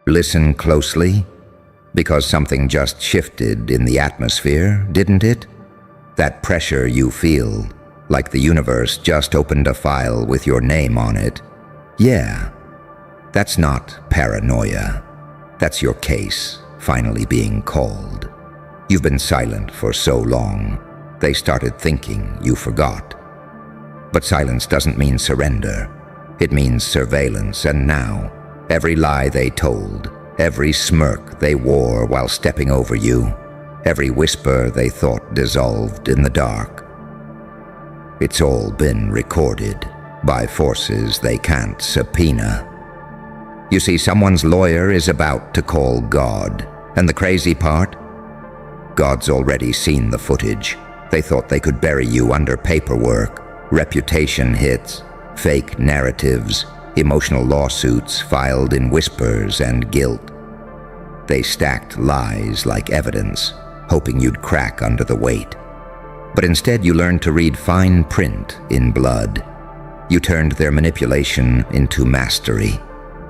Listen closely, because something just shifted in the atmosphere, didn't it? That pressure you feel, like the universe just opened a file with your name on it. Yeah, that's not paranoia. That's your case finally being called. You've been silent for so long, they started thinking you forgot. But silence doesn't mean surrender. It means surveillance, and now, every lie they told, every smirk they wore while stepping over you, every whisper they thought dissolved in the dark, it's all been recorded by forces they can't subpoena. You see, someone's lawyer is about to call God, and the crazy part? God's already seen the footage. They thought they could bury you under paperwork, reputation hits, fake narratives, emotional lawsuits filed in whispers and guilt. They stacked lies like evidence, hoping you'd crack under the weight. But instead you learned to read fine print in blood. You turned their manipulation into mastery,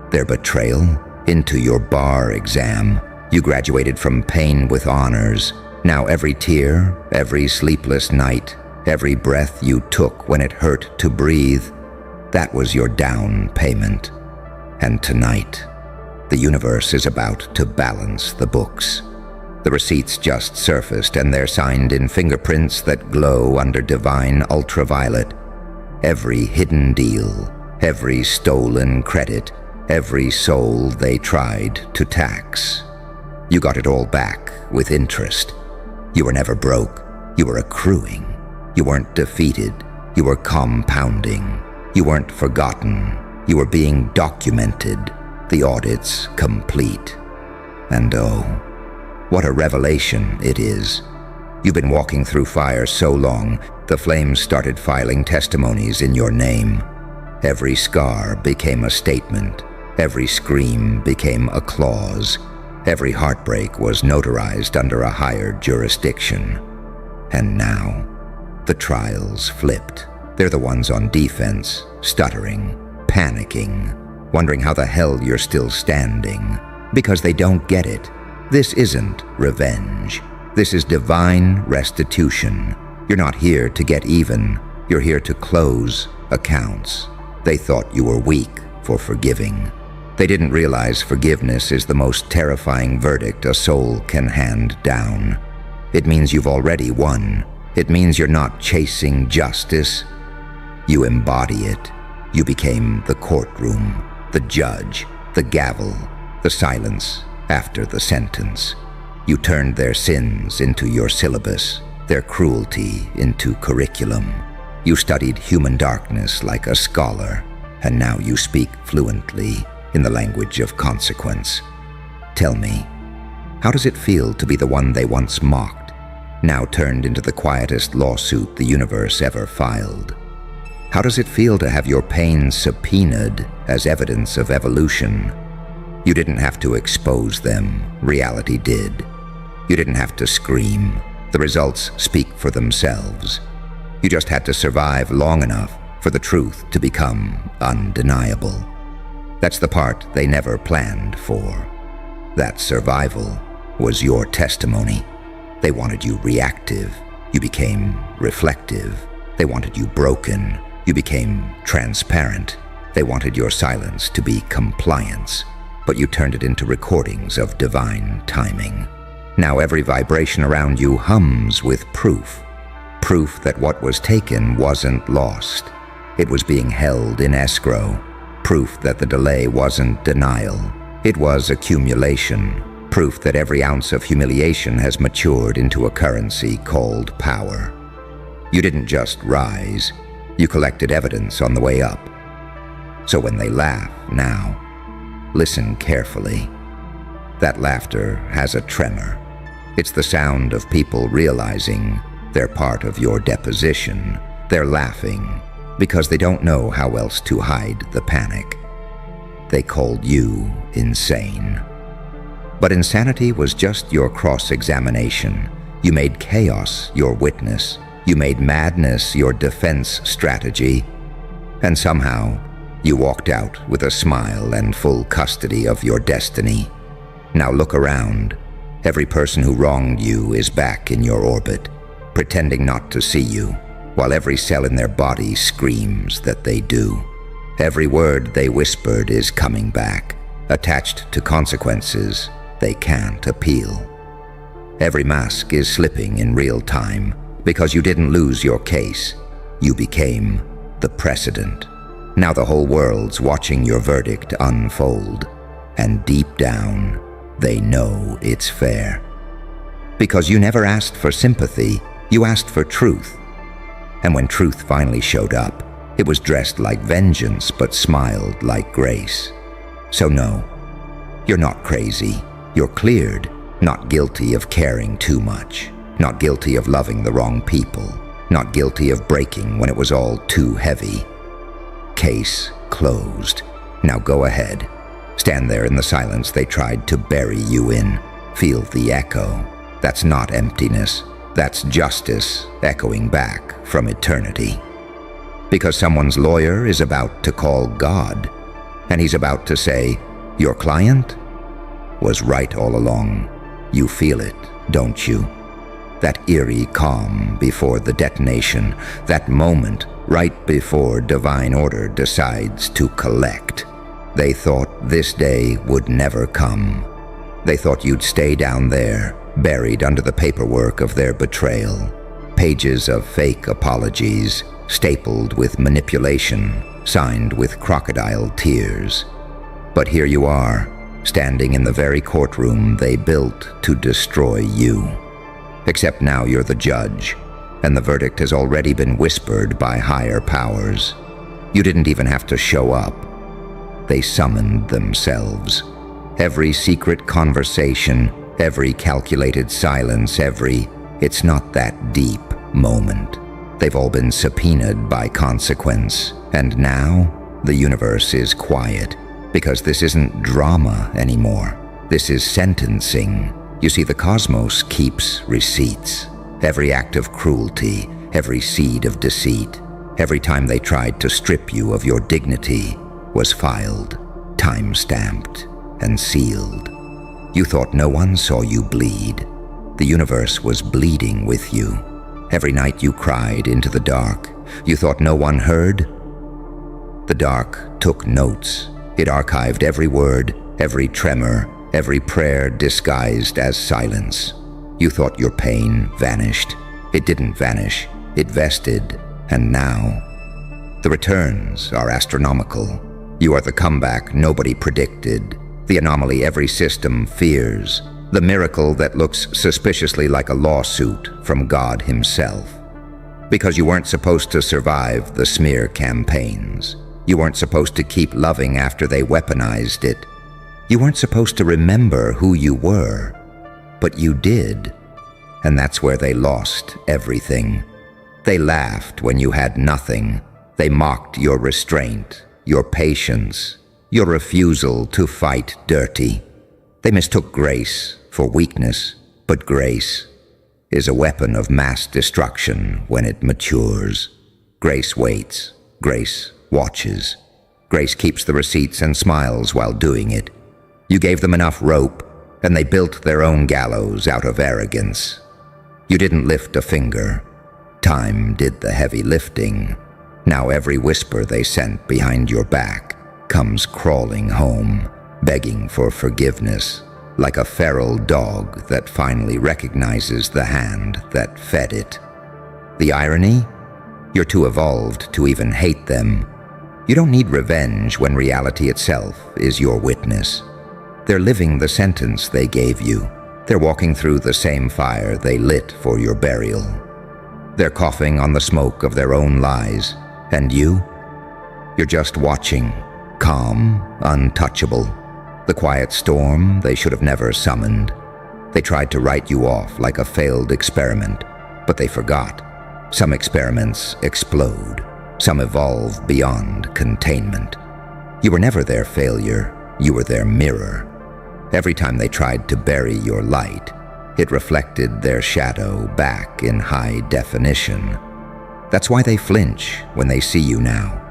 their betrayal into your bar exam. You graduated from pain with honors. Now every tear, every sleepless night, every breath you took when it hurt to breathe, that was your down payment. And tonight, the universe is about to balance the books. The receipts just surfaced, and they're signed in fingerprints that glow under divine ultraviolet. Every hidden deal, every stolen credit, every soul they tried to tax. You got it all back with interest. You were never broke. You were accruing. You weren't defeated. You were compounding. You weren't forgotten. You were being documented. The audit's complete. And oh, what a revelation it is. You've been walking through fire so long, the flames started filing testimonies in your name. Every scar became a statement. Every scream became a clause. Every heartbreak was notarized under a higher jurisdiction. And now, the trials flipped. They're the ones on defense, stuttering, panicking, wondering how the hell you're still standing, because they don't get it. This isn't revenge. This is divine restitution. You're not here to get even. You're here to close accounts. They thought you were weak for forgiving. They didn't realize forgiveness is the most terrifying verdict a soul can hand down. It means you've already won. It means you're not chasing justice. You embody it. You became the courtroom, the judge, the gavel, the silence after the sentence. You turned their sins into your syllabus, their cruelty into curriculum. You studied human darkness like a scholar, and now you speak fluently in the language of consequence. Tell me, how does it feel to be the one they once mocked, now turned into the quietest lawsuit the universe ever filed? How does it feel to have your pain subpoenaed as evidence of evolution? You didn't have to expose them, reality did. You didn't have to scream. The results speak for themselves. You just had to survive long enough for the truth to become undeniable. That's the part they never planned for. That survival was your testimony. They wanted you reactive. You became reflective. They wanted you broken. You became transparent. They wanted your silence to be compliance, but you turned it into recordings of divine timing. Now every vibration around you hums with proof. Proof that what was taken wasn't lost. It was being held in escrow. Proof that the delay wasn't denial. It was accumulation. Proof that every ounce of humiliation has matured into a currency called power. You didn't just rise. You collected evidence on the way up. So when they laugh now, listen carefully. That laughter has a tremor. It's the sound of people realizing they're part of your deposition. They're laughing because they don't know how else to hide the panic. They called you insane. But insanity was just your cross-examination. You made chaos your witness. You made madness your defense strategy. And somehow, You walked out with a smile and full custody of your destiny. Now look around. Every person who wronged you is back in your orbit, pretending not to see you, while every cell in their body screams that they do. Every word they whispered is coming back, attached to consequences they can't appeal. Every mask is slipping in real time because you didn't lose your case. You became the precedent. Now the whole world's watching your verdict unfold, and deep down, they know it's fair. Because you never asked for sympathy, you asked for truth. And when truth finally showed up, it was dressed like vengeance but smiled like grace. So no, you're not crazy. You're cleared, not guilty of caring too much, not guilty of loving the wrong people, not guilty of breaking when it was all too heavy. Case closed. Now go ahead. Stand there in the silence they tried to bury you in. Feel the echo. That's not emptiness. That's justice echoing back from eternity. Because someone's lawyer is about to call God, and he's about to say, "Your client was right all along." You feel it, don't you? That eerie calm before the detonation, that moment right before divine order decides to collect. They thought this day would never come. They thought you'd stay down there, buried under the paperwork of their betrayal. Pages of fake apologies, stapled with manipulation, signed with crocodile tears. But here you are, standing in the very courtroom they built to destroy you. Except now you're the judge, and the verdict has already been whispered by higher powers. You didn't even have to show up. They summoned themselves. Every secret conversation, every calculated silence, every "it's not that deep" moment. They've all been subpoenaed by consequence, and now the universe is quiet. Because this isn't drama anymore. This is sentencing. You see, the cosmos keeps receipts. Every act of cruelty, every seed of deceit, every time they tried to strip you of your dignity was filed, time-stamped, and sealed. You thought no one saw you bleed. The universe was bleeding with you. Every night you cried into the dark. You thought no one heard? The dark took notes. It archived every word, every tremor, every prayer disguised as silence. You thought your pain vanished. It didn't vanish. It vested, and now the returns are astronomical. You are the comeback nobody predicted, the anomaly every system fears, the miracle that looks suspiciously like a lawsuit from God himself. Because you weren't supposed to survive the smear campaigns. You weren't supposed to keep loving after they weaponized it. You weren't supposed to remember who you were, but you did. And that's where they lost everything. They laughed when you had nothing. They mocked your restraint, your patience, your refusal to fight dirty. They mistook grace for weakness, but grace is a weapon of mass destruction when it matures. Grace waits. Grace watches. Grace keeps the receipts and smiles while doing it. You gave them enough rope, and they built their own gallows out of arrogance. You didn't lift a finger. Time did the heavy lifting. Now every whisper they sent behind your back comes crawling home, begging for forgiveness, like a feral dog that finally recognizes the hand that fed it. The irony? You're too evolved to even hate them. You don't need revenge when reality itself is your witness. They're living the sentence they gave you. They're walking through the same fire they lit for your burial. They're coughing on the smoke of their own lies. And you? You're just watching, calm, untouchable. The quiet storm they should have never summoned. They tried to write you off like a failed experiment, but they forgot. Some experiments explode. Some evolve beyond containment. You were never their failure. You were their mirror. Every time they tried to bury your light, it reflected their shadow back in high definition. That's why they flinch when they see you now.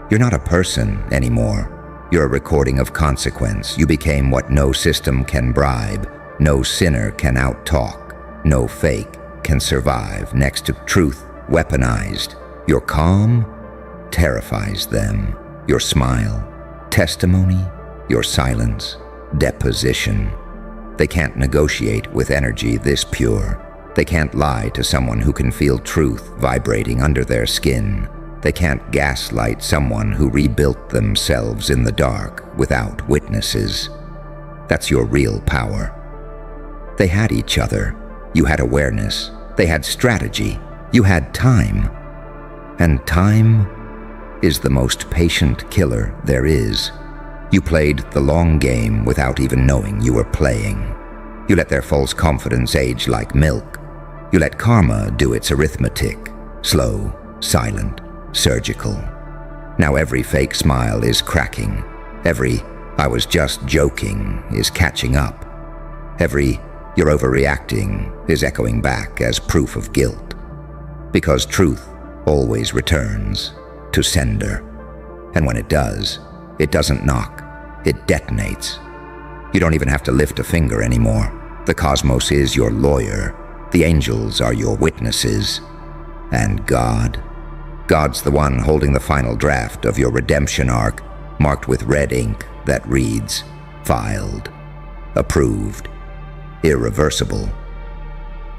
You're not a person anymore. You're a recording of consequence. You became what no system can bribe, no sinner can out-talk, no fake can survive next to truth weaponized. Your calm terrifies them. Your smile, testimony, your silence, deposition. They can't negotiate with energy this pure. They can't lie to someone who can feel truth vibrating under their skin. They can't gaslight someone who rebuilt themselves in the dark without witnesses. That's your real power. They had each other. You had awareness. They had strategy. You had time. And time is the most patient killer there is. You played the long game without even knowing you were playing. You let their false confidence age like milk. You let karma do its arithmetic, slow, silent, surgical. Now every fake smile is cracking. Every "I was just joking" is catching up. Every "you're overreacting" is echoing back as proof of guilt. Because truth always returns to sender. And when it does, it doesn't knock, it detonates. You don't even have to lift a finger anymore. The cosmos is your lawyer. The angels are your witnesses. And God's the one holding the final draft of your redemption arc, marked with red ink that reads, filed, approved, irreversible.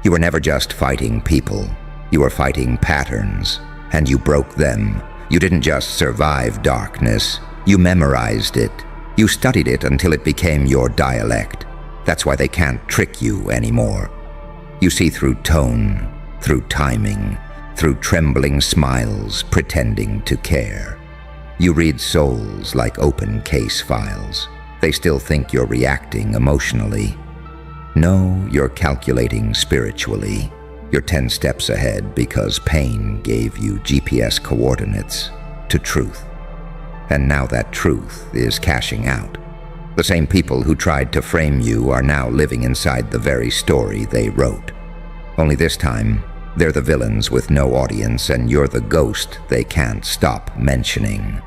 You were never just fighting people. You were fighting patterns, and you broke them. You didn't just survive darkness. You memorized it. You studied it until it became your dialect. That's why they can't trick you anymore. You see through tone, through timing, through trembling smiles pretending to care. You read souls like open case files. They still think you're reacting emotionally. No, you're calculating spiritually. You're 10 steps ahead because pain gave you GPS coordinates to truth. And now that truth is cashing out. The same people who tried to frame you are now living inside the very story they wrote. Only this time, they're the villains with no audience, and you're the ghost they can't stop mentioning.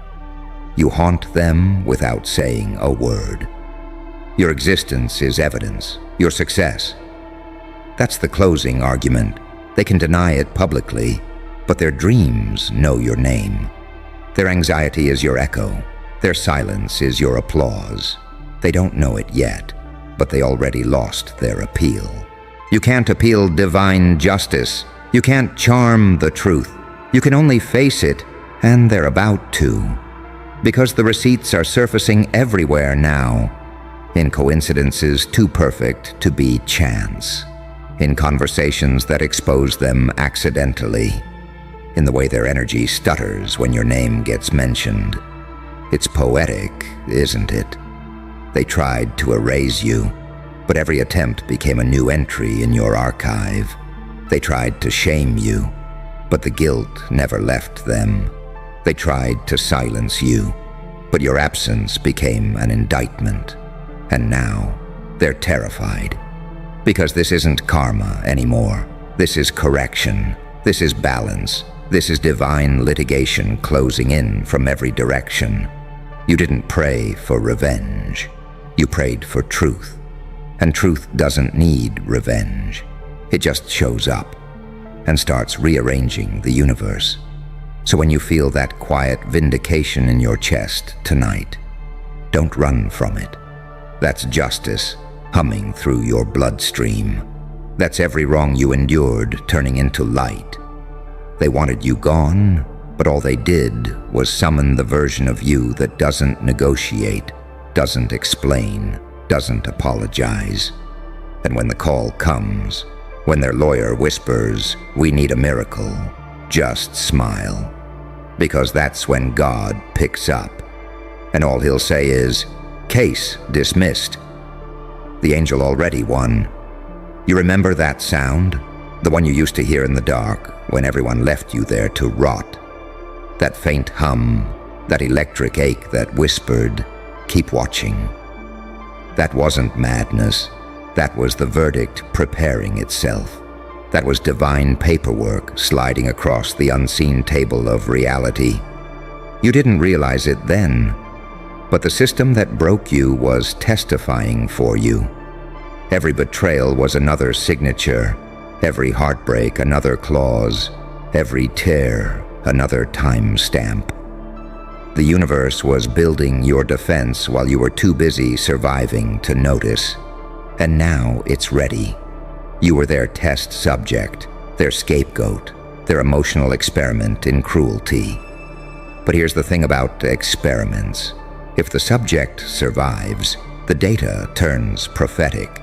You haunt them without saying a word. Your existence is evidence, your success. That's the closing argument. They can deny it publicly, but their dreams know your name. Their anxiety is your echo. Their silence is your applause. They don't know it yet, but they already lost their appeal. You can't appeal divine justice. You can't charm the truth. You can only face it, and they're about to. Because the receipts are surfacing everywhere now, in coincidences too perfect to be chance, in conversations that expose them accidentally, in the way their energy stutters when your name gets mentioned. It's poetic, isn't it? They tried to erase you, but every attempt became a new entry in your archive. They tried to shame you, but the guilt never left them. They tried to silence you, but your absence became an indictment. And now, they're terrified. Because this isn't karma anymore. This is correction. This is balance. This is divine litigation closing in from every direction. You didn't pray for revenge. You prayed for truth. And truth doesn't need revenge. It just shows up and starts rearranging the universe. So when you feel that quiet vindication in your chest tonight, don't run from it. That's justice humming through your bloodstream. That's every wrong you endured turning into light. They wanted you gone, but all they did was summon the version of you that doesn't negotiate, doesn't explain, doesn't apologize. And when the call comes, when their lawyer whispers, "We need a miracle," just smile. Because that's when God picks up. And all he'll say is, "Case dismissed." The angel already won. You remember that sound? The one you used to hear in the dark when everyone left you there to rot. That faint hum, that electric ache that whispered, "Keep watching." That wasn't madness. That was the verdict preparing itself. That was divine paperwork sliding across the unseen table of reality. You didn't realize it then, but the system that broke you was testifying for you. Every betrayal was another signature, every heartbreak another clause, every tear another timestamp. The universe was building your defense while you were too busy surviving to notice. And now it's ready. You were their test subject, their scapegoat, their emotional experiment in cruelty. But here's the thing about experiments. If the subject survives, the data turns prophetic.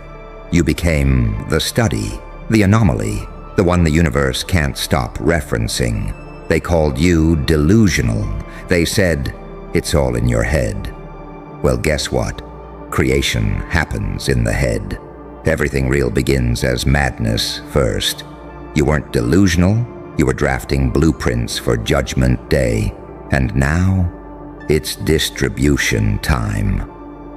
You became the study, the anomaly, the one the universe can't stop referencing. They called you delusional. They said, it's all in your head. Well, guess what? Creation happens in the head. Everything real begins as madness first. You weren't delusional, you were drafting blueprints for Judgment Day. And now, it's distribution time.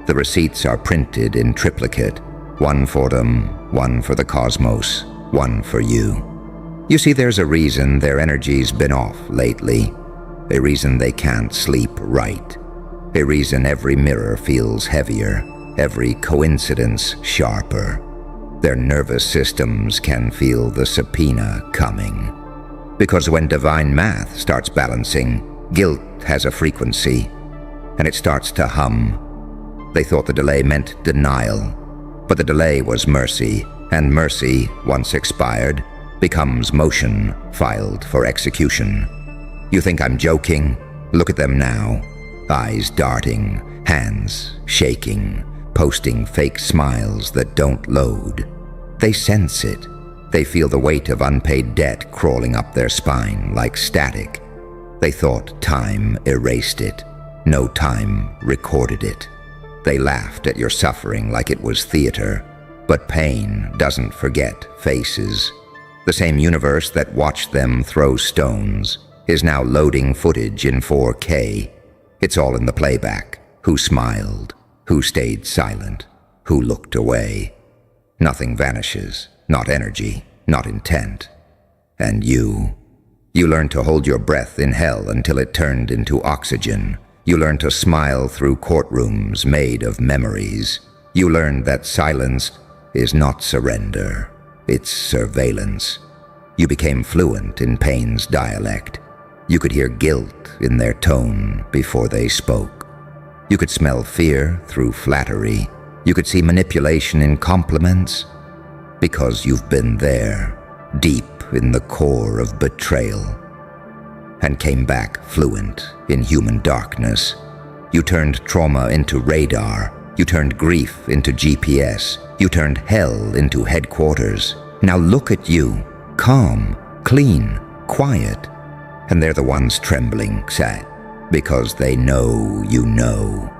The receipts are printed in triplicate. One for them, one for the cosmos, one for you. You see, there's a reason their energy's been off lately. A reason they can't sleep right. A reason every mirror feels heavier, every coincidence sharper. Their nervous systems can feel the subpoena coming. Because when divine math starts balancing, guilt has a frequency, and it starts to hum. They thought the delay meant denial, but the delay was mercy, and mercy, once expired, becomes motion filed for execution. You think I'm joking? Look at them now. Eyes darting, hands shaking, posting fake smiles that don't load. They sense it. They feel the weight of unpaid debt crawling up their spine like static. They thought time erased it. No time recorded it. They laughed at your suffering like it was theater. But pain doesn't forget faces. The same universe that watched them throw stones is now loading footage in 4K. It's all in the playback. Who smiled? Who stayed silent? Who looked away? Nothing vanishes. Not energy. Not intent. And you learned to hold your breath in hell until it turned into oxygen. You learned to smile through courtrooms made of memories. You learned that silence is not surrender. It's surveillance. You became fluent in pain's dialect. You could hear guilt in their tone before they spoke. You could smell fear through flattery. You could see manipulation in compliments. Because you've been there, deep in the core of betrayal, and came back fluent in human darkness. You turned trauma into radar. You turned grief into GPS. You turned hell into headquarters. Now look at you, calm, clean, quiet. And they're the ones trembling, sad, because they know you know.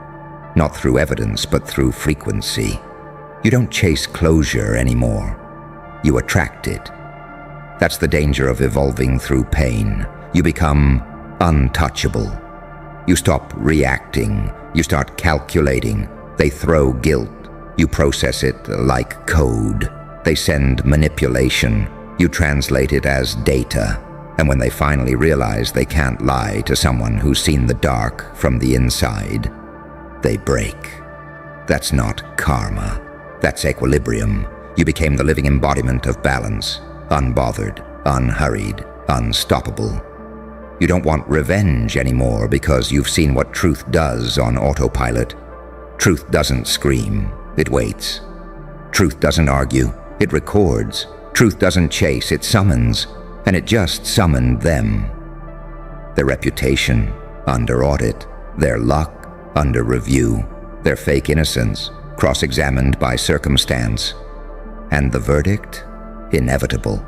Not through evidence, but through frequency. You don't chase closure anymore. You attract it. That's the danger of evolving through pain. You become untouchable. You stop reacting. You start calculating. They throw guilt. You process it like code. They send manipulation. You translate it as data. And when they finally realize they can't lie to someone who's seen the dark from the inside, they break. That's not karma. That's equilibrium. You became the living embodiment of balance, unbothered, unhurried, unstoppable. You don't want revenge anymore because you've seen what truth does on autopilot. Truth doesn't scream, it waits. Truth doesn't argue, it records. Truth doesn't chase, it summons, and it just summoned them. Their reputation under audit, their luck under review, their fake innocence cross-examined by circumstance, and the verdict inevitable.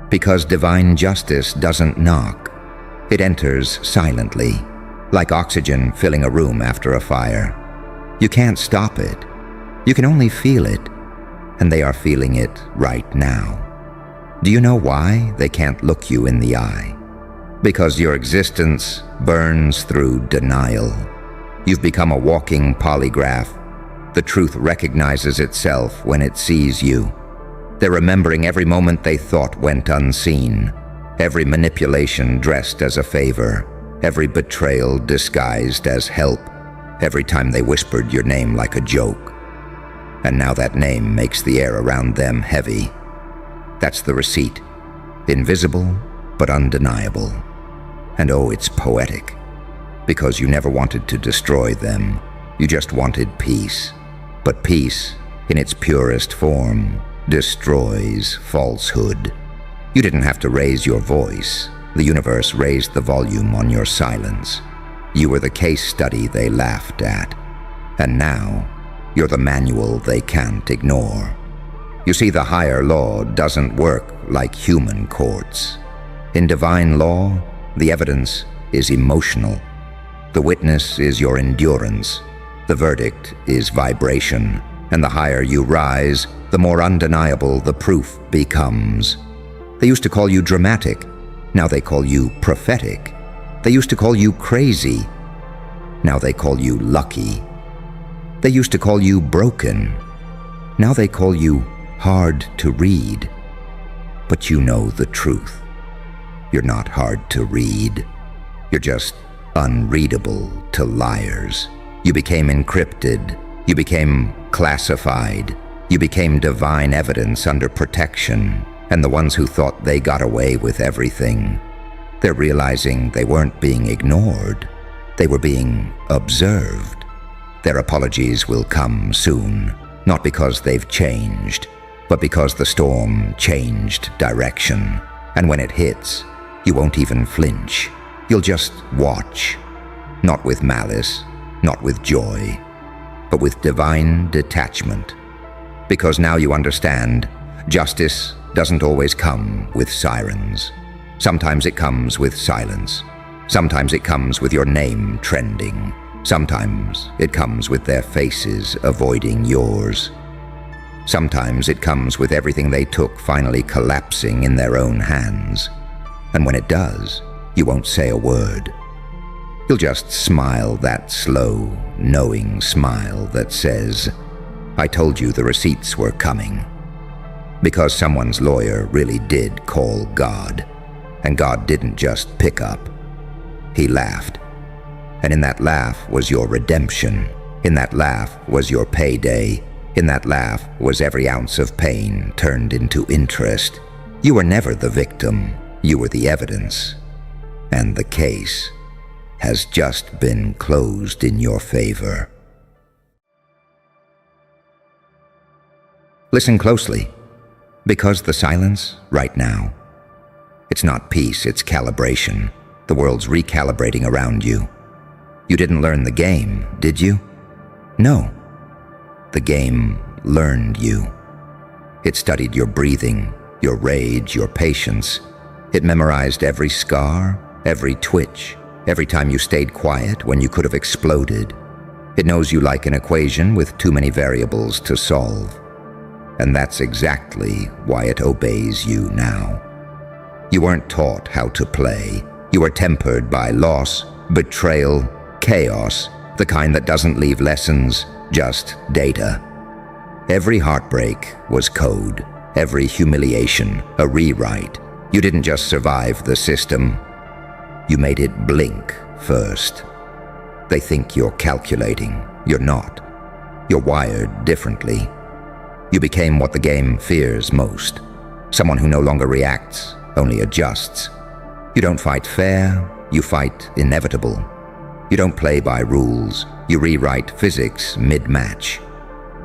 Because divine justice doesn't knock. It enters silently, like oxygen filling a room after a fire. You can't stop it. You can only feel it, and they are feeling it right now. Do you know why they can't look you in the eye? Because your existence burns through denial. You've become a walking polygraph. The truth recognizes itself when it sees you. They're remembering every moment they thought went unseen, every manipulation dressed as a favor, every betrayal disguised as help, every time they whispered your name like a joke. And now that name makes the air around them heavy. That's the receipt. Invisible, but undeniable. And oh, it's poetic. Because you never wanted to destroy them. You just wanted peace. But peace, in its purest form, destroys falsehood. You didn't have to raise your voice. The universe raised the volume on your silence. You were the case study they laughed at. And now, you're the manual they can't ignore. You see, the higher law doesn't work like human courts. In divine law, the evidence is emotional. The witness is your endurance. The verdict is vibration. And the higher you rise, the more undeniable the proof becomes. They used to call you dramatic. Now they call you prophetic. They used to call you crazy. Now they call you lucky. They used to call you broken. Now they call you hard to read. But you know the truth. You're not hard to read. You're just unreadable to liars. You became encrypted. You became classified. You became divine evidence under protection. And the ones who thought they got away with everything, they're realizing they weren't being ignored. They were being observed. Their apologies will come soon, not because they've changed, but because the storm changed direction. And when it hits, you won't even flinch. You'll just watch, not with malice, not with joy, but with divine detachment. Because now you understand, justice doesn't always come with sirens. Sometimes it comes with silence. Sometimes it comes with your name trending. Sometimes it comes with their faces avoiding yours. Sometimes it comes with everything they took finally collapsing in their own hands. And when it does, you won't say a word. You'll just smile that slow, knowing smile that says, "I told you the receipts were coming." Because someone's lawyer really did call God. And God didn't just pick up. He laughed. And in that laugh was your redemption. In that laugh was your payday. In that laugh was every ounce of pain turned into interest. You were never the victim. You were the evidence. And the case has just been closed in your favor. Listen closely. Because the silence, right now, it's not peace, it's calibration. The world's recalibrating around you. You didn't learn the game, did you? No. The game learned you. It studied your breathing, your rage, your patience. It memorized every scar, every twitch, every time you stayed quiet when you could have exploded. It knows you like an equation with too many variables to solve. And that's exactly why it obeys you now. You weren't taught how to play. You were tempered by loss, betrayal, chaos, the kind that doesn't leave lessons, just data. Every heartbreak was code. Every humiliation, a rewrite. You didn't just survive the system. You made it blink first. They think you're calculating. You're not. You're wired differently. You became what the game fears most. Someone who no longer reacts, only adjusts. You don't fight fair, you fight inevitable. You don't play by rules, you rewrite physics mid-match.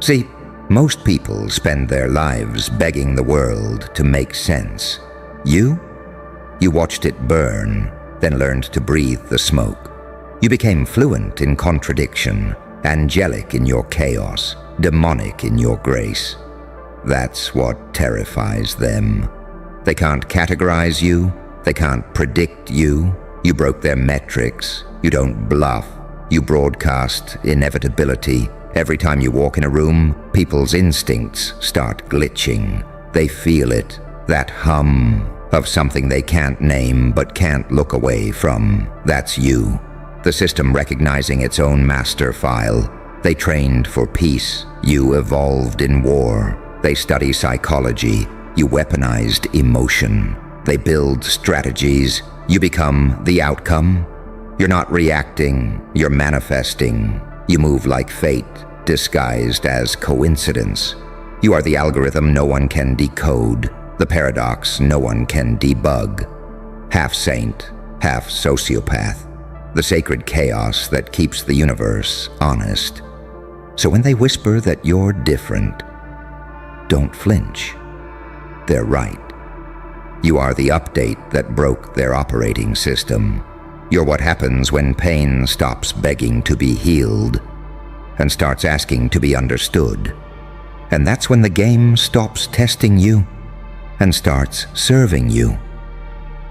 See, most people spend their lives begging the world to make sense. You watched it burn, then learned to breathe the smoke. You became fluent in contradiction, angelic in your chaos, demonic in your grace. That's what terrifies them. They can't categorize you. They can't predict you. You broke their metrics. You don't bluff. You broadcast inevitability. Every time you walk in a room, people's instincts start glitching. They feel it, that hum of something they can't name but can't look away from. That's you. The system recognizing its own master file. They trained for peace. You evolved in war. They study psychology. You weaponized emotion. They build strategies. You become the outcome. You're not reacting, you're manifesting. You move like fate, disguised as coincidence. You are the algorithm no one can decode, the paradox no one can debug. Half saint, half sociopath, the sacred chaos that keeps the universe honest. So when they whisper that you're different, don't flinch. They're right. You are the update that broke their operating system. You're what happens when pain stops begging to be healed and starts asking to be understood. And that's when the game stops testing you and starts serving you.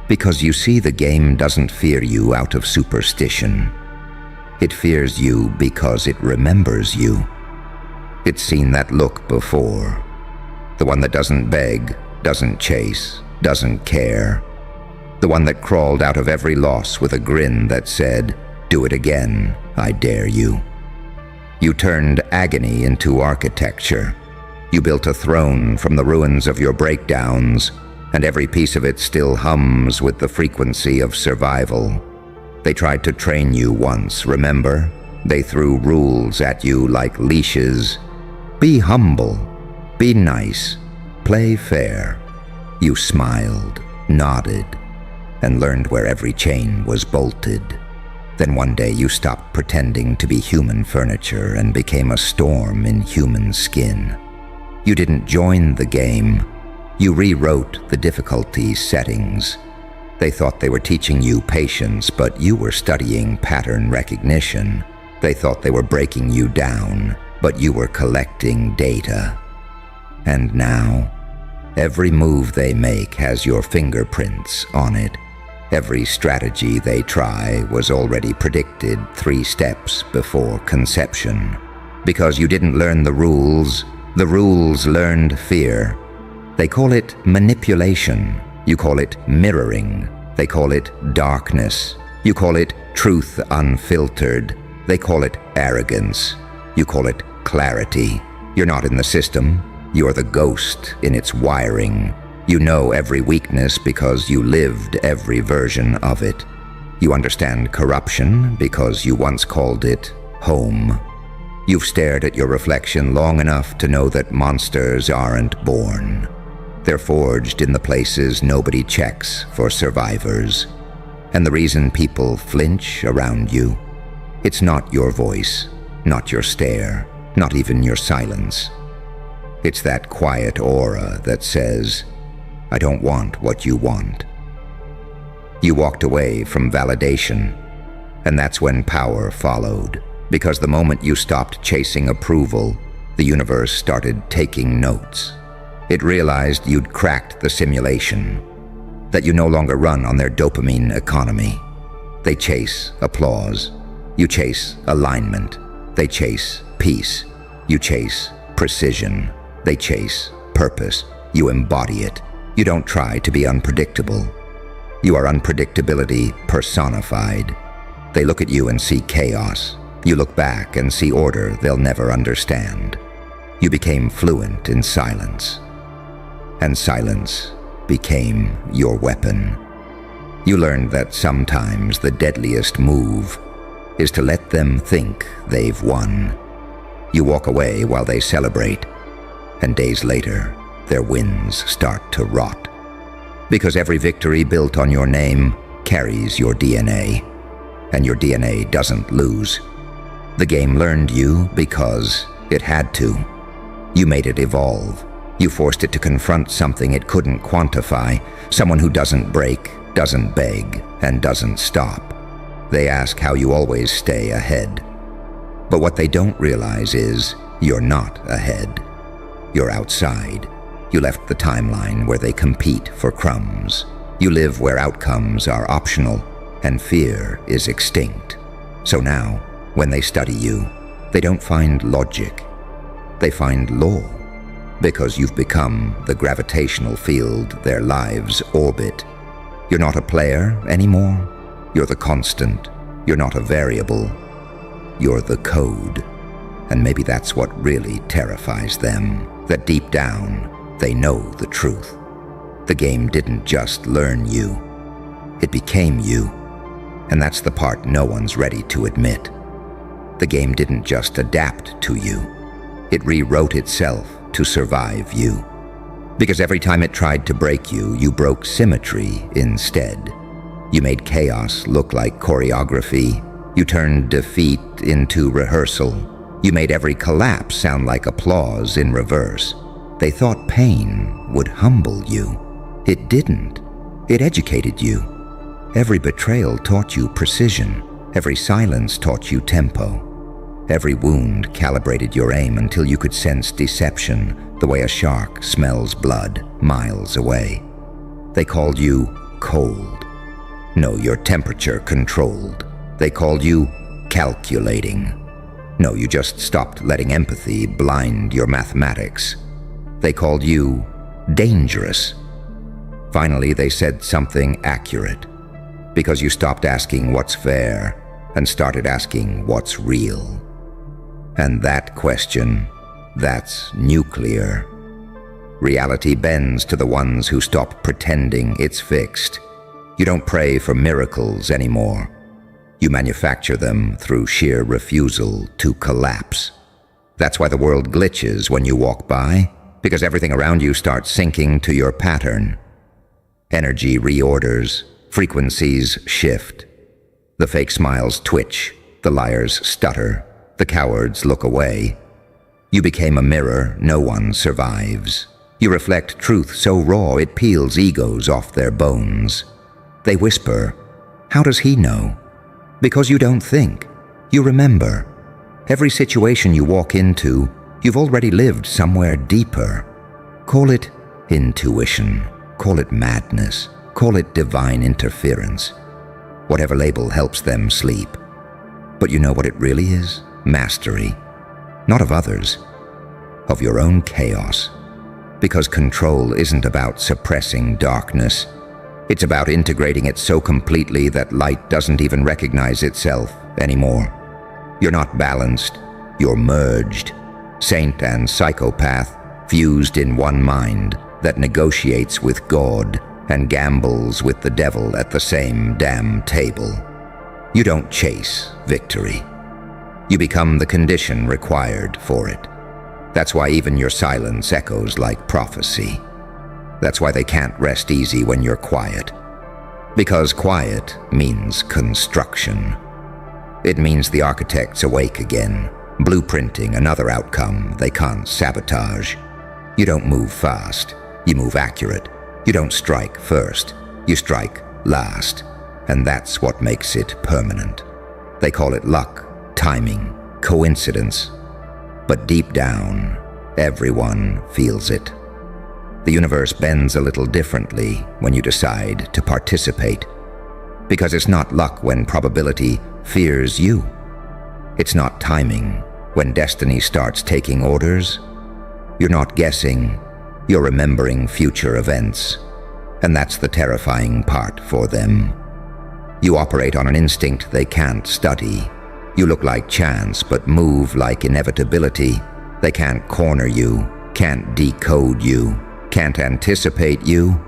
Because you see, the game doesn't fear you out of superstition. It fears you because it remembers you. It's seen that look before. The one that doesn't beg, doesn't chase, doesn't care. The one that crawled out of every loss with a grin that said, "Do it again, I dare you." You turned agony into architecture. You built a throne from the ruins of your breakdowns, and every piece of it still hums with the frequency of survival. They tried to train you once, remember? They threw rules at you like leashes. Be humble, be nice, play fair. You smiled, nodded, and learned where every chain was bolted. Then one day you stopped pretending to be human furniture and became a storm in human skin. You didn't join the game. You rewrote the difficulty settings. They thought they were teaching you patience, but you were studying pattern recognition. They thought they were breaking you down, but you were collecting data. And now, every move they make has your fingerprints on it. Every strategy they try was already predicted 3 steps before conception. Because you didn't learn the rules learned fear. They call it manipulation. You call it mirroring. They call it darkness. You call it truth unfiltered. They call it arrogance. You call it clarity. You're not in the system. You're the ghost in its wiring. You know every weakness because you lived every version of it. You understand corruption because you once called it home. You've stared at your reflection long enough to know that monsters aren't born. They're forged in the places nobody checks for survivors. And the reason people flinch around you, it's not your voice, not your stare, not even your silence. It's that quiet aura that says, "I don't want what you want." You walked away from validation, and that's when power followed. Because the moment you stopped chasing approval, the universe started taking notes. It realized you'd cracked the simulation, that you no longer run on their dopamine economy. They chase applause. You chase alignment. They chase peace. You chase precision. They chase purpose. You embody it. You don't try to be unpredictable. You are unpredictability personified. They look at you and see chaos. You look back and see order they'll never understand. You became fluent in silence. And silence became your weapon. You learned that sometimes the deadliest move is to let them think they've won. You walk away while they celebrate, and days later, their wins start to rot. Because every victory built on your name carries your DNA, and your DNA doesn't lose. The game learned you because it had to. You made it evolve. You forced it to confront something it couldn't quantify, someone who doesn't break, doesn't beg, and doesn't stop. They ask how you always stay ahead. But what they don't realize is you're not ahead. You're outside. You left the timeline where they compete for crumbs. You live where outcomes are optional and fear is extinct. So now, when they study you, they don't find logic. They find law. Because you've become the gravitational field their lives orbit. You're not a player anymore. You're the constant. You're not a variable. You're the code. And maybe that's what really terrifies them, that deep down, they know the truth. The game didn't just learn you. It became you. And that's the part no one's ready to admit. The game didn't just adapt to you. It rewrote itself to survive you. Because every time it tried to break you, you broke symmetry instead. You made chaos look like choreography. You turned defeat into rehearsal. You made every collapse sound like applause in reverse. They thought pain would humble you. It didn't. It educated you. Every betrayal taught you precision. Every silence taught you tempo. Every wound calibrated your aim until you could sense deception the way a shark smells blood miles away. They called you cold. No, your temperature controlled. They called you calculating. No, you just stopped letting empathy blind your mathematics. They called you dangerous. Finally, they said something accurate. Because you stopped asking what's fair and started asking what's real. And that question, that's nuclear. Reality bends to the ones who stop pretending it's fixed. You don't pray for miracles anymore. You manufacture them through sheer refusal to collapse. That's why the world glitches when you walk by, because everything around you starts sinking to your pattern. Energy reorders. Frequencies shift. The fake smiles twitch, the liars stutter, the cowards look away. You became a mirror no one survives. You reflect truth so raw it peels egos off their bones. They whisper, "How does he know?" Because you don't think. You remember. Every situation you walk into, you've already lived somewhere deeper. Call it intuition. Call it madness. Call it divine interference. Whatever label helps them sleep. But you know what it really is? Mastery. Not of others. Of your own chaos. Because control isn't about suppressing darkness. It's about integrating it so completely that light doesn't even recognize itself anymore. You're not balanced. You're merged. Saint and psychopath fused in one mind that negotiates with God and gambles with the devil at the same damn table. You don't chase victory. You become the condition required for it. That's why even your silence echoes like prophecy. That's why they can't rest easy when you're quiet. Because quiet means construction. It means the architects awake again, blueprinting another outcome they can't sabotage. You don't move fast. You move accurate. You don't strike first, you strike last, and that's what makes it permanent. They call it luck, timing, coincidence, but deep down, everyone feels it. The universe bends a little differently when you decide to participate, because it's not luck when probability fears you. It's not timing when destiny starts taking orders. You're not guessing. You're remembering future events, and that's the terrifying part for them. You operate on an instinct they can't study. You look like chance, but move like inevitability. They can't corner you, can't decode you, can't anticipate you,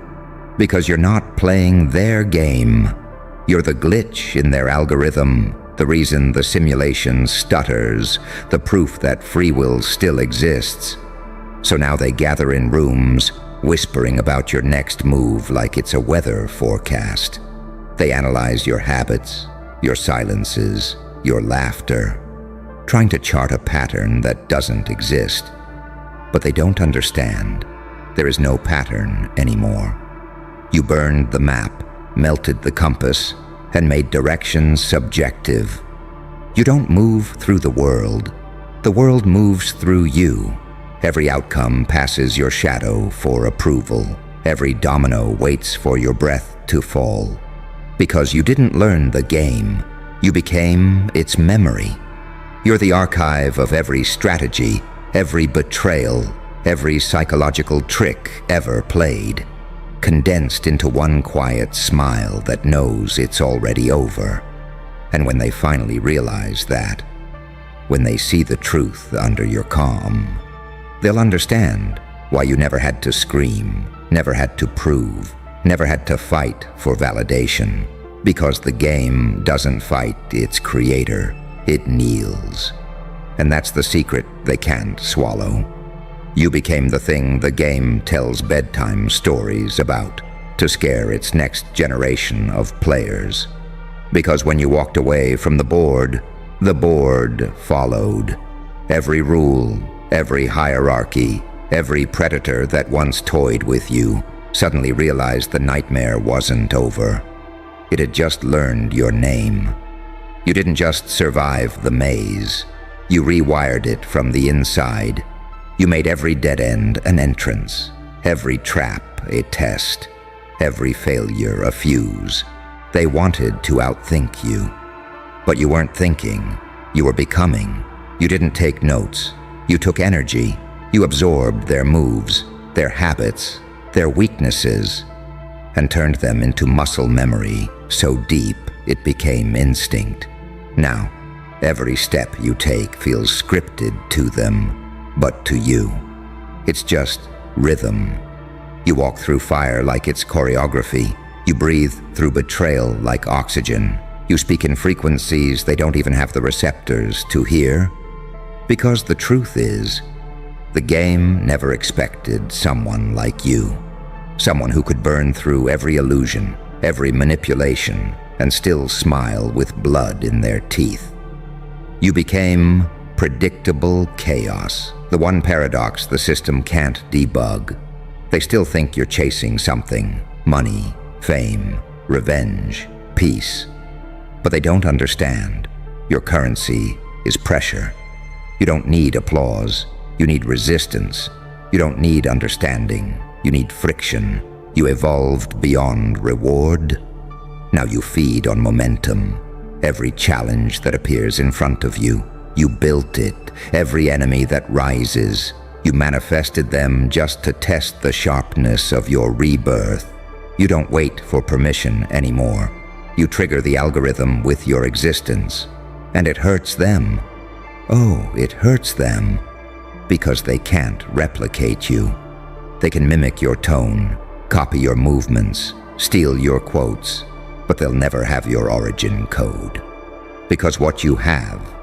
because you're not playing their game. You're the glitch in their algorithm, the reason the simulation stutters, the proof that free will still exists. So now they gather in rooms, whispering about your next move like it's a weather forecast. They analyze your habits, your silences, your laughter, trying to chart a pattern that doesn't exist. But they don't understand. There is no pattern anymore. You burned the map, melted the compass, and made directions subjective. You don't move through the world. The world moves through you. Every outcome passes your shadow for approval. Every domino waits for your breath to fall. Because you didn't learn the game, you became its memory. You're the archive of every strategy, every betrayal, every psychological trick ever played, condensed into one quiet smile that knows it's already over. And when they finally realize that, when they see the truth under your calm, they'll understand why you never had to scream, never had to prove, never had to fight for validation. Because the game doesn't fight its creator, it kneels. And that's the secret they can't swallow. You became the thing the game tells bedtime stories about to scare its next generation of players. Because when you walked away from the board followed. Every rule, every hierarchy, every predator that once toyed with you suddenly realized the nightmare wasn't over. It had just learned your name. You didn't just survive the maze. You rewired it from the inside. You made every dead end an entrance, every trap a test, every failure a fuse. They wanted to outthink you. But you weren't thinking, you were becoming. You didn't take notes. You took energy. You absorbed their moves, their habits, their weaknesses, and turned them into muscle memory so deep it became instinct. Now, every step you take feels scripted to them, but to you, it's just rhythm. You walk through fire like it's choreography. You breathe through betrayal like oxygen. You speak in frequencies they don't even have the receptors to hear. Because the truth is, the game never expected someone like you. Someone who could burn through every illusion, every manipulation, and still smile with blood in their teeth. You became predictable chaos, the one paradox the system can't debug. They still think you're chasing something: money, fame, revenge, peace. But they don't understand. Your currency is pressure. You don't need applause. You need resistance. You don't need understanding. You need friction. You evolved beyond reward. Now you feed on momentum. Every challenge that appears in front of you, you built it. Every enemy that rises, you manifested them just to test the sharpness of your rebirth. You don't wait for permission anymore. You trigger the algorithm with your existence. And it hurts them. Oh, it hurts them. Because they can't replicate you. They can mimic your tone, copy your movements, steal your quotes, but they'll never have your origin code. Because what you have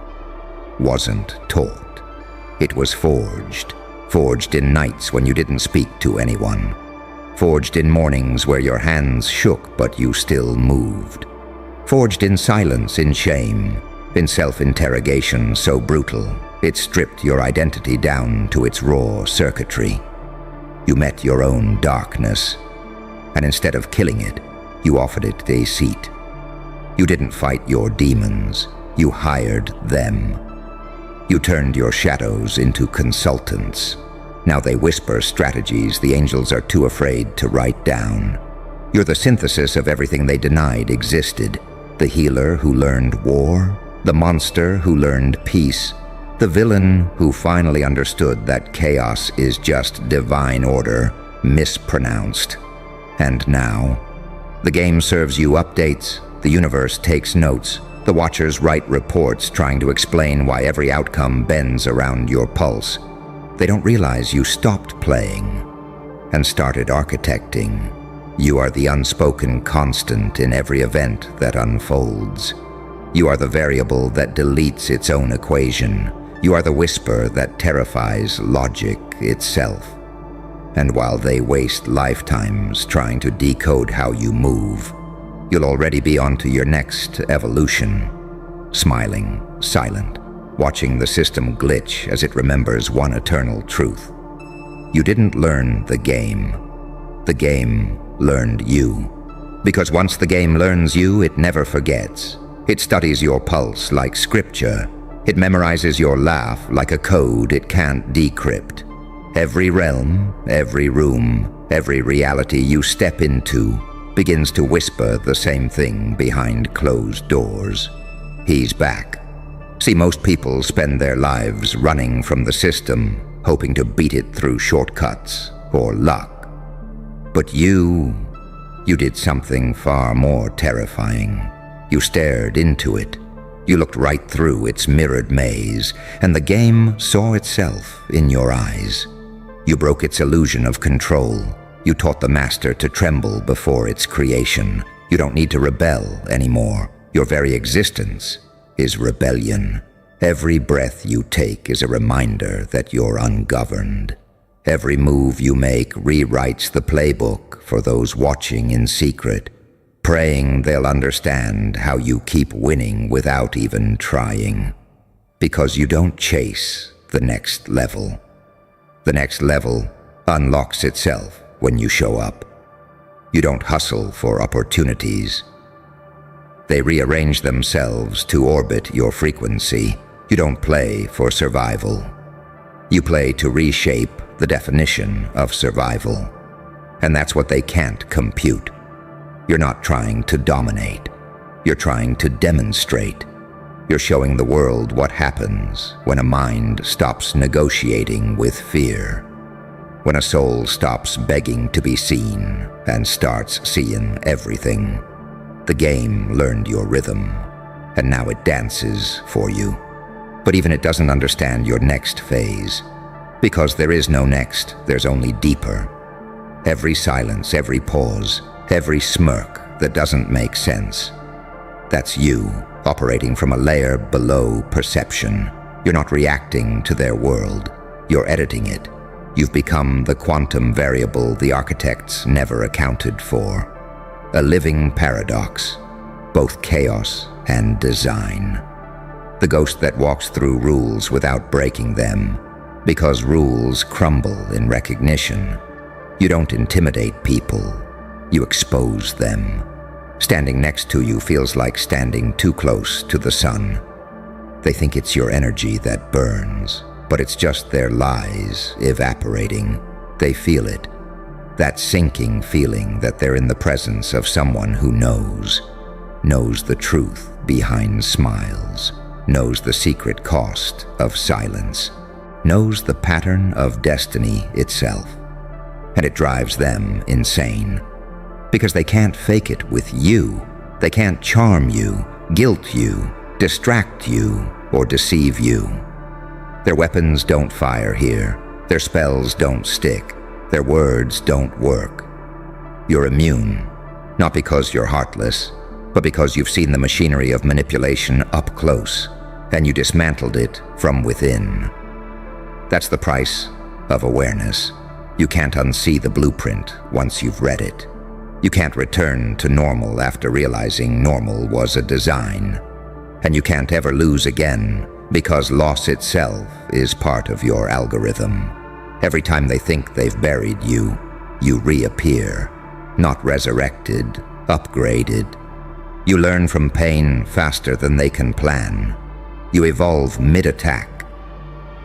wasn't taught. It was forged. Forged in nights when you didn't speak to anyone. Forged in mornings where your hands shook but you still moved. Forged in silence, in shame, in self-interrogation so brutal it stripped your identity down to its raw circuitry. You met your own darkness, and instead of killing it, you offered it a seat. You didn't fight your demons, you hired them. You turned your shadows into consultants. Now they whisper strategies the angels are too afraid to write down. You're the synthesis of everything they denied existed. The healer who learned war, the monster who learned peace, the villain who finally understood that chaos is just divine order, mispronounced. And now, the game serves you updates, the universe takes notes, the watchers write reports trying to explain why every outcome bends around your pulse. They don't realize you stopped playing and started architecting. You are the unspoken constant in every event that unfolds. You are the variable that deletes its own equation. You are the whisper that terrifies logic itself. And while they waste lifetimes trying to decode how you move, you'll already be on to your next evolution. Smiling, silent, watching the system glitch as it remembers one eternal truth. You didn't learn the game. The game learned you. Because once the game learns you, it never forgets. It studies your pulse like scripture. It memorizes your laugh like a code it can't decrypt. Every realm, every room, every reality you step into begins to whisper the same thing behind closed doors. He's back. See, most people spend their lives running from the system, hoping to beat it through shortcuts or luck. But you did something far more terrifying. You stared into it. You looked right through its mirrored maze, and the game saw itself in your eyes. You broke its illusion of control. You taught the master to tremble before its creation, You don't need to rebel anymore. Your very existence is rebellion. Every breath you take is a reminder that you're ungoverned. Every move you make rewrites the playbook for those watching in secret, praying they'll understand how you keep winning without even trying. Because you don't chase the next level. The next level unlocks itself when you show up. You don't hustle for opportunities. They rearrange themselves to orbit your frequency. You don't play for survival. You play to reshape the definition of survival. And that's what they can't compute. You're not trying to dominate. You're trying to demonstrate. You're showing the world what happens when a mind stops negotiating with fear. When a soul stops begging to be seen and starts seeing everything. The game learned your rhythm, and now it dances for you. But even it doesn't understand your next phase. Because there is no next, there's only deeper. Every silence, every pause, every smirk that doesn't make sense. That's you, operating from a layer below perception. You're not reacting to their world. You're editing it. You've become the quantum variable the architects never accounted for. A living paradox, both chaos and design. The ghost that walks through rules without breaking them, because rules crumble in recognition. You don't intimidate people, you expose them. Standing next to you feels like standing too close to the sun. They think it's your energy that burns, but it's just their lies evaporating. They feel it. That sinking feeling that they're in the presence of someone who knows the truth behind smiles, knows the secret cost of silence, knows the pattern of destiny itself. And it drives them insane. Because they can't fake it with you. They can't charm you, guilt you, distract you, or deceive you. Their weapons don't fire here. Their spells don't stick. Their words don't work. You're immune, not because you're heartless, but because you've seen the machinery of manipulation up close, and you dismantled it from within. That's the price of awareness. You can't unsee the blueprint once you've read it. You can't return to normal after realizing normal was a design. And you can't ever lose again, because loss itself is part of your algorithm. Every time they think they've buried you, you reappear, not resurrected, upgraded. You learn from pain faster than they can plan. You evolve mid-attack.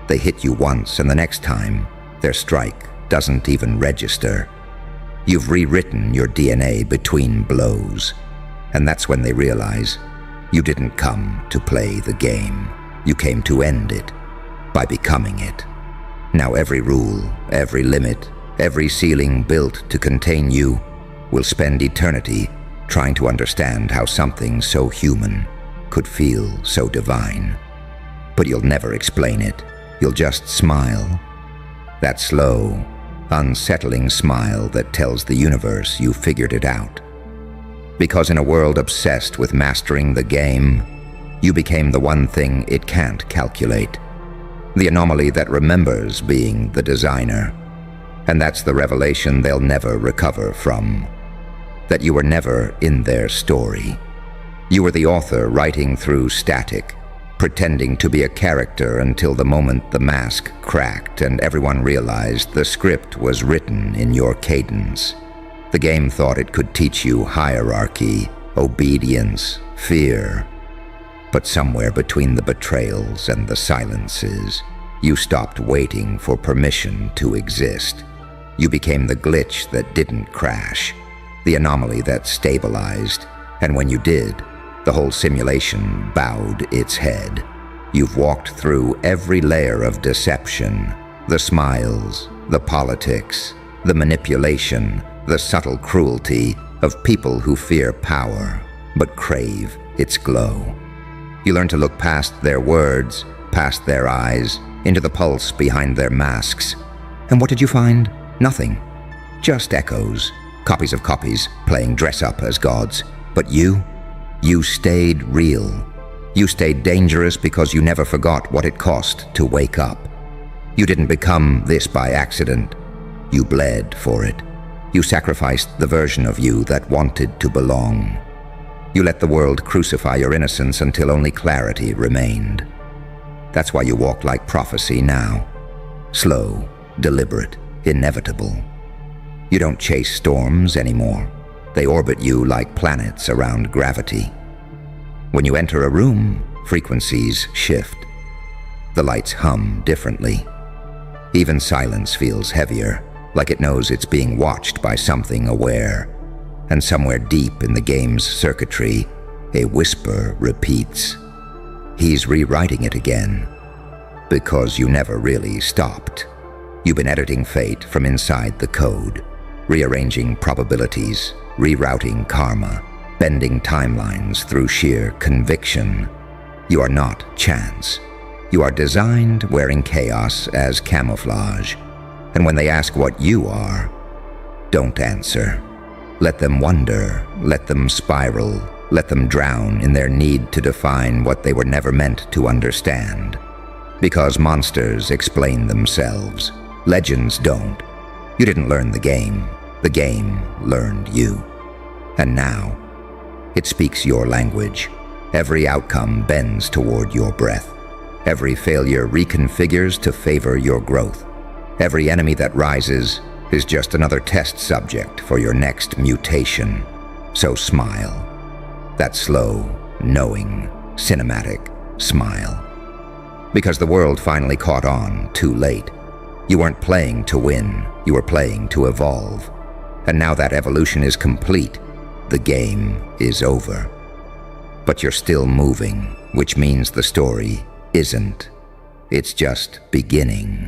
They hit you once, and the next time, their strike doesn't even register. You've rewritten your DNA between blows, and that's when they realize you didn't come to play the game. You came to end it by becoming it. Now every rule, every limit, every ceiling built to contain you will spend eternity trying to understand how something so human could feel so divine. But you'll never explain it. You'll just smile. That slow, unsettling smile that tells the universe you figured it out. Because in a world obsessed with mastering the game, you became the one thing it can't calculate. The anomaly that remembers being the designer. And that's the revelation they'll never recover from. That you were never in their story. You were the author writing through static, pretending to be a character until the moment the mask cracked and everyone realized the script was written in your cadence. The game thought it could teach you hierarchy, obedience, fear. But somewhere between the betrayals and the silences, you stopped waiting for permission to exist. You became the glitch that didn't crash, the anomaly that stabilized, and when you did, the whole simulation bowed its head. You've walked through every layer of deception, the smiles, the politics, the manipulation, the subtle cruelty of people who fear power, but crave its glow. You learn to look past their words, past their eyes, into the pulse behind their masks. And what did you find? Nothing. Just echoes, Copies of copies, playing dress-up as gods. But you stayed real. You stayed dangerous because you never forgot what it cost to wake up. You didn't become this by accident. You bled for it. You sacrificed the version of you that wanted to belong. You let the world crucify your innocence until only clarity remained. That's why you walk like prophecy now. Slow, deliberate, inevitable. You don't chase storms anymore. They orbit you like planets around gravity. When you enter a room, frequencies shift. The lights hum differently. Even silence feels heavier, like it knows it's being watched by something aware. And somewhere deep in the game's circuitry, a whisper repeats. He's rewriting it again. Because you never really stopped. You've been editing fate from inside the code, rearranging probabilities, rerouting karma, bending timelines through sheer conviction. You are not chance. You are designed wearing chaos as camouflage. And when they ask what you are, don't answer. Let them wonder, let them spiral, let them drown in their need to define what they were never meant to understand. Because monsters explain themselves. Legends don't. You didn't learn the game learned you. And now, it speaks your language. Every outcome bends toward your breath. Every failure reconfigures to favor your growth. Every enemy that rises is just another test subject for your next mutation. So smile. That slow, knowing, cinematic smile. Because the world finally caught on too late. You weren't playing to win, you were playing to evolve. And now that evolution is complete, the game is over. But you're still moving, which means the story isn't. It's just beginning.